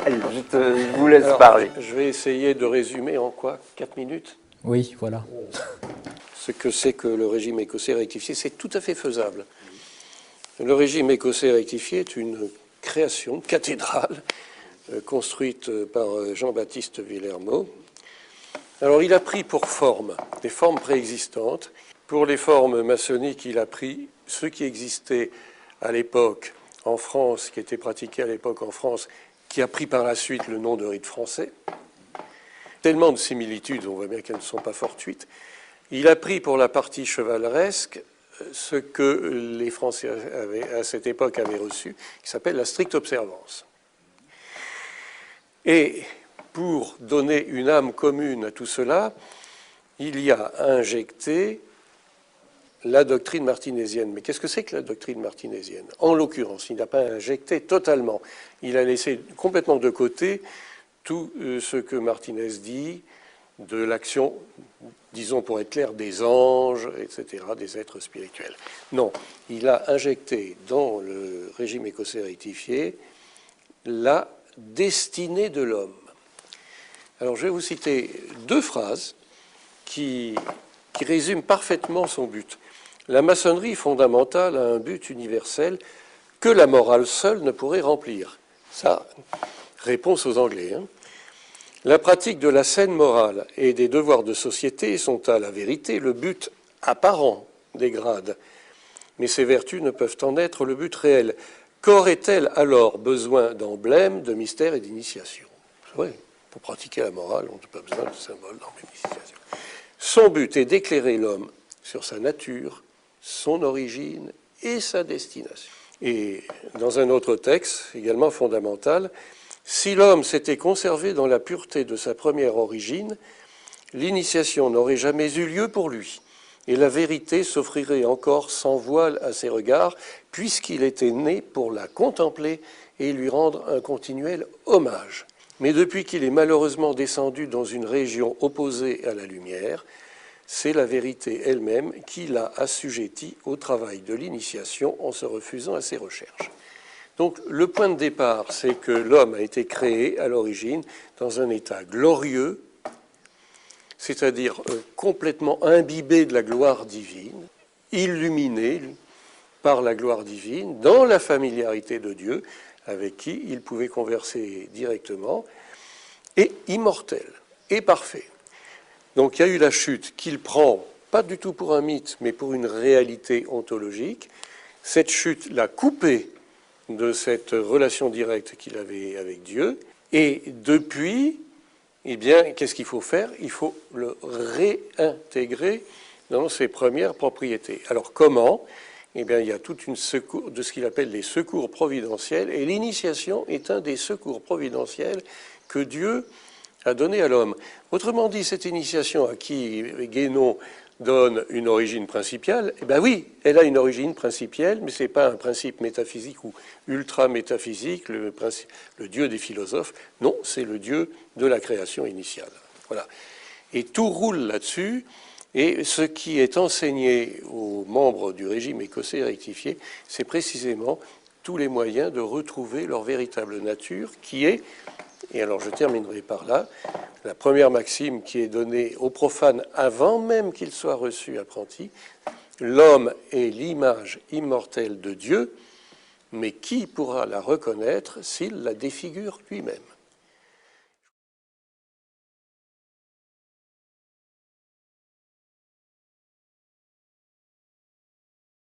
Allez, je vous laisse parler. Je vais essayer de résumer en quoi 4 minutes Oui, voilà. ce que c'est que le régime écossais rectifié. C'est tout à fait faisable. Le régime écossais rectifié est une création, une cathédrale, construite par Jean-Baptiste Villermo. Alors il a pris pour forme des formes préexistantes. Pour les formes maçonniques, il a pris ce qui existait à l'époque en France, qui était pratiqué à l'époque en France, qui a pris par la suite le nom de rite français. Tellement de similitudes, on voit bien qu'elles ne sont pas fortuites. Il a pris pour la partie chevaleresque ce que les Français à cette époque avaient reçu, qui s'appelle la stricte observance. Et pour donner une âme commune à tout cela, il y a injecté la doctrine martinésienne. Mais qu'est-ce que c'est que la doctrine martinésienne? En l'occurrence, il n'a pas injecté totalement. Il a laissé complètement de côté tout ce que Martinez dit de l'action, disons pour être clair, des anges, etc., des êtres spirituels. Non, il a injecté dans le régime écossais rectifié la destinée de l'homme. Alors je vais vous citer deux phrases qui résument parfaitement son but. La maçonnerie fondamentale a un but universel que la morale seule ne pourrait remplir. Ça, réponse aux Anglais. La pratique de la saine morale et des devoirs de société sont à la vérité le but apparent des grades. Mais ces vertus ne peuvent en être le but réel. Qu'aurait-elle alors besoin d'emblèmes, de mystères et d'initiation? Oui, pour pratiquer la morale, on n'a pas besoin de symboles, d'emblèmes, d'initiation. Son but est d'éclairer l'homme sur sa nature, son origine et sa destination. Et dans un autre texte, également fondamental, si l'homme s'était conservé dans la pureté de sa première origine, l'initiation n'aurait jamais eu lieu pour lui, et la vérité s'offrirait encore sans voile à ses regards, puisqu'il était né pour la contempler et lui rendre un continuel hommage. Mais depuis qu'il est malheureusement descendu dans une région opposée à la lumière, c'est la vérité elle-même qui l'a assujetti au travail de l'initiation en se refusant à ses recherches. Donc le point de départ, c'est que l'homme a été créé à l'origine dans un état glorieux, c'est-à-dire complètement imbibé de la gloire divine, illuminé par la gloire divine, dans la familiarité de Dieu, avec qui il pouvait converser directement, et immortel, et parfait. Donc il y a eu la chute qu'il prend, pas du tout pour un mythe, mais pour une réalité ontologique. Cette chute l'a coupé de cette relation directe qu'il avait avec Dieu. Et depuis, eh bien, qu'est-ce qu'il faut faire? Il faut le réintégrer dans ses premières propriétés. Alors comment? Eh bien, il y a toute une secours de ce qu'il appelle les secours providentiels, et l'initiation est un des secours providentiels que Dieu a donné à l'homme. Autrement dit, cette initiation à qui Guénon donne une origine principielle, eh bien oui, elle a une origine principielle, mais ce n'est pas un principe métaphysique ou ultra-métaphysique, le Dieu des philosophes. Non, c'est le Dieu de la création initiale. Voilà. Et tout roule là-dessus. Et ce qui est enseigné aux membres du régime écossais rectifié, c'est précisément tous les moyens de retrouver leur véritable nature, qui est, et alors je terminerai par là, la première maxime qui est donnée aux profanes avant même qu'ils soient reçus apprentis: l'homme est l'image immortelle de Dieu, mais qui pourra la reconnaître s'il la défigure lui-même?